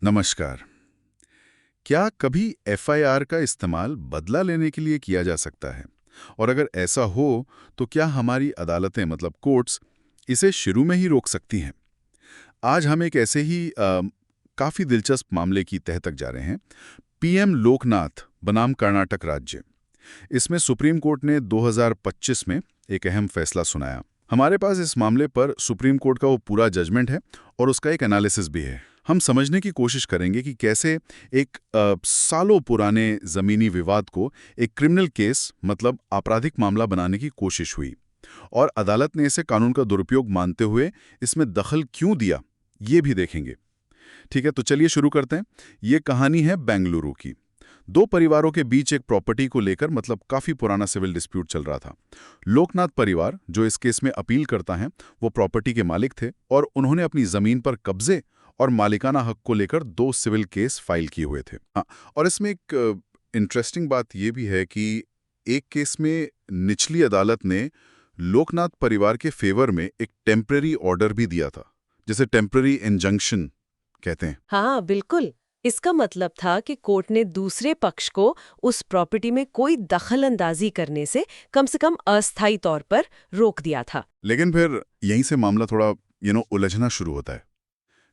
नमस्कार। क्या कभी एफआईआर का इस्तेमाल बदला लेने के लिए किया जा सकता है? और अगर ऐसा हो, तो क्या हमारी अदालतें मतलब कोर्ट्स इसे शुरू में ही रोक सकती हैं? आज हम एक ऐसे ही काफ़ी दिलचस्प मामले की तह तक जा रहे हैं। पीएम लोकनाथ बनाम कर्नाटक राज्य। इसमें सुप्रीम कोर्ट ने 2025 में एक अहम फैसला सुनाया। हमारे पास इस मामले पर सुप्रीम कोर्ट का वो पूरा जजमेंट है और उसका एक एनालिसिस भी है। हम समझने की कोशिश करेंगे कि कैसे एक सालों पुराने ज़मीनी विवाद को एक क्रिमिनल केस मतलब आपराधिक मामला बनाने की कोशिश हुई और अदालत ने इसे कानून का दुरुपयोग मानते हुए इसमें दखल क्यों दिया, ये भी देखेंगे। ठीक है, तो चलिए शुरू करते हैं। ये कहानी है बेंगलुरु की। दो परिवारों के बीच एक प्रॉपर्टी को लेकर मतलब काफी पुराना सिविल डिस्प्यूट चल रहा था। लोकनाथ परिवार, जो इस केस में अपील करता है, वो प्रॉपर्टी के मालिक थे और उन्होंने अपनी जमीन पर कब्जे और मालिकाना हक को लेकर दो सिविल केस फाइल किए हुए थे। हाँ, और इसमें एक इंटरेस्टिंग बात यह भी है कि एक केस में निचली अदालत ने लोकनाथ परिवार के फेवर में एक टेम्परेरी ऑर्डर भी दिया था, जिसे टेम्परेरी इंजंक्शन कहते हैं। हाँ, बिल्कुल। इसका मतलब था कि कोर्ट ने दूसरे पक्ष को उस प्रॉपर्टी में कोई दखल अंदाजी करने से कम अस्थायी तौर पर रोक दिया था। लेकिन फिर यहीं से मामला थोड़ा उलझना शुरू होता है।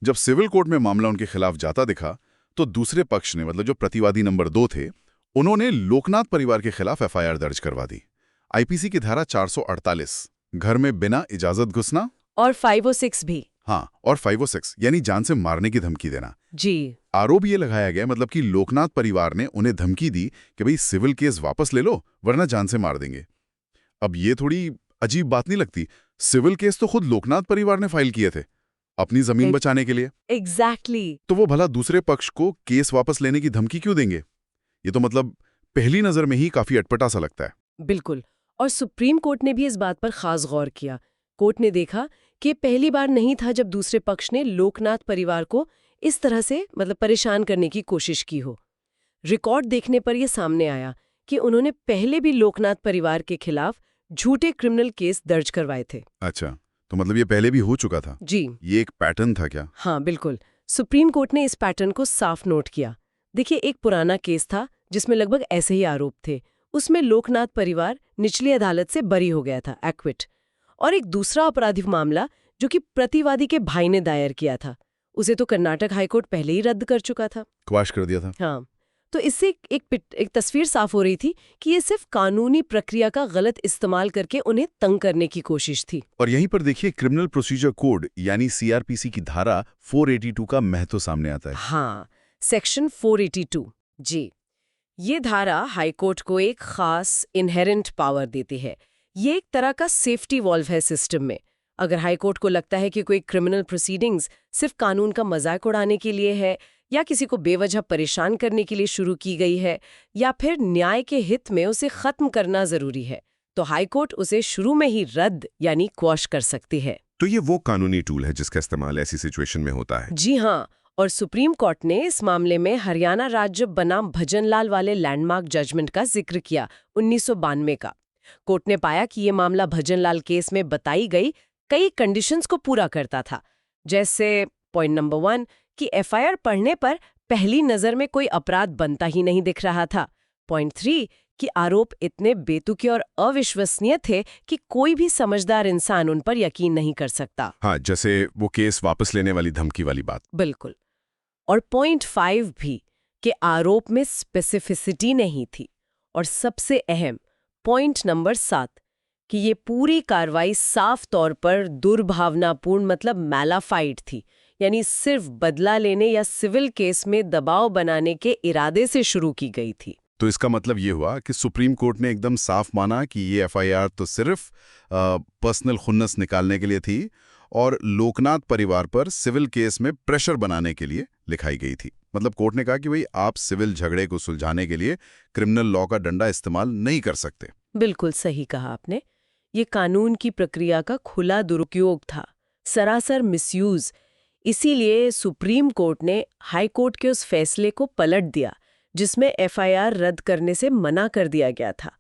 जब सिविल कोर्ट में मामला उनके खिलाफ जाता दिखा, तो दूसरे पक्ष ने मतलब जो प्रतिवादी नंबर 2 थे, उन्होंने लोकनाथ परिवार के खिलाफ एफआईआर दर्ज करवा दी। आईपीसी की धारा 448, घर में बिना इजाजत घुसना, और 506 भी। हाँ, और 506 यानी जान से मारने की धमकी देना। जी। आरोप ये लगाया गया मतलब कि लोकनाथ परिवार ने उन्हें धमकी दी कि भाई सिविल केस वापस ले लो वरना जान से मार देंगे। अब ये थोड़ी अजीब बात नहीं लगती? सिविल केस तो खुद लोकनाथ परिवार ने फाइल किए थे अपनी जमीन बचाने के लिए। एग्जैक्टली। तो वो भला दूसरे पक्ष को केस वापस लेने की धमकी क्यों देंगे? ये तो मतलब पहली नजर में ही काफी अटपटा सा लगता है। बिल्कुल। और सुप्रीम कोर्ट ने भी इस बात पर खास गौर किया। कोर्ट ने देखा कि पहली बार नहीं था जब दूसरे पक्ष ने लोकनाथ परिवार को इस तरह से परेशान करने की कोशिश की हो। रिकॉर्ड देखने पर यह सामने आया कि उन्होंने पहले भी लोकनाथ परिवार के खिलाफ झूठे क्रिमिनल केस दर्ज करवाए थे। अच्छा, तो मतलब ये पहले भी हो चुका था? जी। ये एक पैटर्न था क्या? हाँ, बिल्कुल। सुप्रीम कोर्ट ने इस पैटर्न को साफ नोट किया। देखिए, एक पुराना केस था जिसमें लगभग ऐसे ही आरोप थे। उसमें लोकनाथ परिवार निचली अदालत से बरी हो गया था, एक्विट। और एक दूसरा आपराधिक मामला जो कि प्रतिवादी के भाई ने दायर किया था, उसे तो कर्नाटक हाईकोर्ट पहले ही रद्द कर चुका था। क्वाश कर दिया था। हाँ, तो इससे एक तस्वीर साफ हो रही थी कि ये सिर्फ कानूनी प्रक्रिया का गलत इस्तेमाल करके उन्हें तंग करने की कोशिश थी। और यहीं पर देखिए क्रिमिनल प्रोसीजर कोड यानी सीआरपीसी की धारा 482 का महत्व सामने आता है। हाँ, सेक्शन 482। जी, ये धारा हाईकोर्ट को एक खास इनहेरेंट पावर देती है। ये एक तरह का सेफ्टी वॉल्व है सिस्टम में। अगर हाईकोर्ट को लगता है कि कोई क्रिमिनल प्रोसीडिंग्स सिर्फ कानून का मजाक उड़ाने के लिए है, या किसी को बेवजह परेशान करने के लिए शुरू की गई है, या फिर न्याय के हित में उसे खत्म करना जरूरी है, तो हाईकोर्ट उसे शुरू में ही रद्द यानी क्वॉश कर सकती है। तो ये वो कानूनी टूल है जिसका इस्तेमाल ऐसी सिचुएशन में होता है। जी हाँ, और सुप्रीम कोर्ट ने इस मामले में हरियाणा राज्य बनाम भजनलाल वाले लैंडमार्क जजमेंट का जिक्र किया, 1992 का। कोर्ट ने पाया कि ये मामला भजनलाल केस में बताई गई कई कंडीशंस को पूरा करता था। जैसे पॉइंट नंबर 1 कि एफआईआर पढ़ने पर पहली नजर में कोई अपराध बनता ही नहीं दिख रहा था। पॉइंट 3 कि आरोप इतने बेतुके और अविश्वसनीय थे कि कोई भी समझदार इंसान उन पर यकीन नहीं कर सकता। हाँ, जैसे वो केस वापस लेने वाली धमकी वाली बात। बिल्कुल। और पॉइंट 5 भी कि आरोप में स्पेसिफिसिटी नहीं थी। और सबसे अहम पॉइंट नंबर 7 कि ये पूरी कार्रवाई साफ तौर पर दुर्भावनापूर्ण मैलाफाइड थी, यानी सिर्फ बदला लेने या सिविल केस में दबाव बनाने के इरादे से शुरू की गई थी। तो इसका मतलब ये हुआ कि सुप्रीम कोर्ट ने एकदम साफ माना कि ये एफआईआर तो सिर्फ पर्सनल खुन्नस निकालने के लिए थी और लोकनाथ परिवार पर सिविल केस में प्रेशर बनाने के लिए लिखाई गई थी। मतलब कोर्ट ने कहा कि भाई आप सिविल झगड़े को सुलझाने के लिए क्रिमिनल लॉ का डंडा इस्तेमाल नहीं कर सकते। बिल्कुल सही कहा आपने। ये कानून की प्रक्रिया का खुला दुरुपयोग था, सरासर मिसयूज। इसीलिए सुप्रीम कोर्ट ने हाई कोर्ट के उस फैसले को पलट दिया जिसमें एफआईआर रद्द करने से मना कर दिया गया था।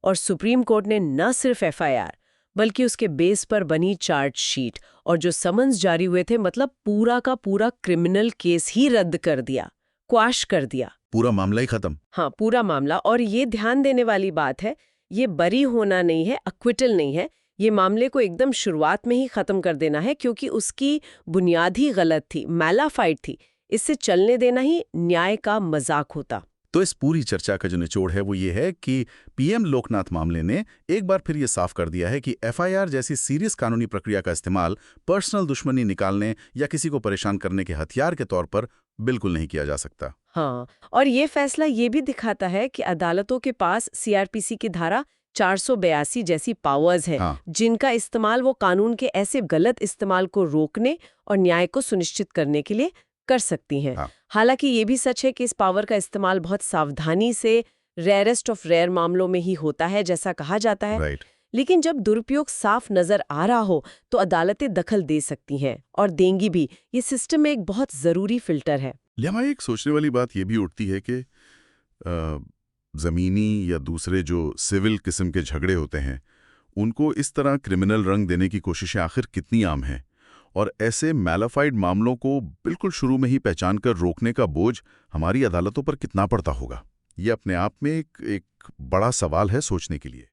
और सुप्रीम कोर्ट ने न सिर्फ एफआईआर बल्कि उसके बेस पर बनी चार्जशीट और जो समन्स जारी हुए थे, मतलब पूरा का पूरा क्रिमिनल केस ही रद्द कर दिया, क्वाश कर दिया। पूरा मामला ही खत्म। हाँ, पूरा मामला। और ये ध्यान देने वाली बात है, ये बरी होना नहीं है, एक्विटल नहीं है। ये मामले को एकदम शुरुआत में ही खत्म कर देना है, क्योंकि उसकी बुनियाद ही गलत थी, मैलाफाइड थी। इससे चलने देना ही न्याय का मजाक होता। तो इस पूरी चर्चा का जो निचोड़ है वो ये है कि पीएम लोकनाथ मामले ने एक बार फिर ये साफ कर दिया है कि एफआईआर जैसी सीरियस कानूनी प्रक्रिया का इस्तेमाल पर्सनल दुश्मनी निकालने या किसी को परेशान करने के हथियार के तौर पर बिल्कुल नहीं किया जा सकता। हाँ, और ये फैसला ये भी दिखाता है कि अदालतों के पास सीआरपीसी की धारा 482 जैसी पावर्स है, हाँ। जिनका इस्तेमाल वो कानून के ऐसे गलत इस्तेमाल को रोकने और न्याय को सुनिश्चित करने के लिए कर सकती हैं। हाँ। हालांकि ये भी सच है कि इस पावर का इस्तेमाल बहुत सावधानी से, रेयरेस्ट ऑफ रेयर मामलों में ही होता है, जैसा कहा जाता है। राइट। लेकिन जब दुरुपयोग साफ नजर आ रहा हो तो अदालतें दखल दे सकती हैं, और देंगी भी। ये सिस्टम में एक बहुत जरूरी फिल्टर है। लियामा, एक सोचने वाली बात ये भी उठती है कि ज़मीनी या दूसरे जो सिविल किस्म के झगड़े होते हैं, उनको इस तरह क्रिमिनल रंग देने की कोशिशें आखिर कितनी आम हैं, और ऐसे मैलाफाइड मामलों को बिल्कुल शुरू में ही पहचान कर रोकने का बोझ हमारी अदालतों पर कितना पड़ता होगा। ये अपने आप में एक बड़ा सवाल है सोचने के लिए।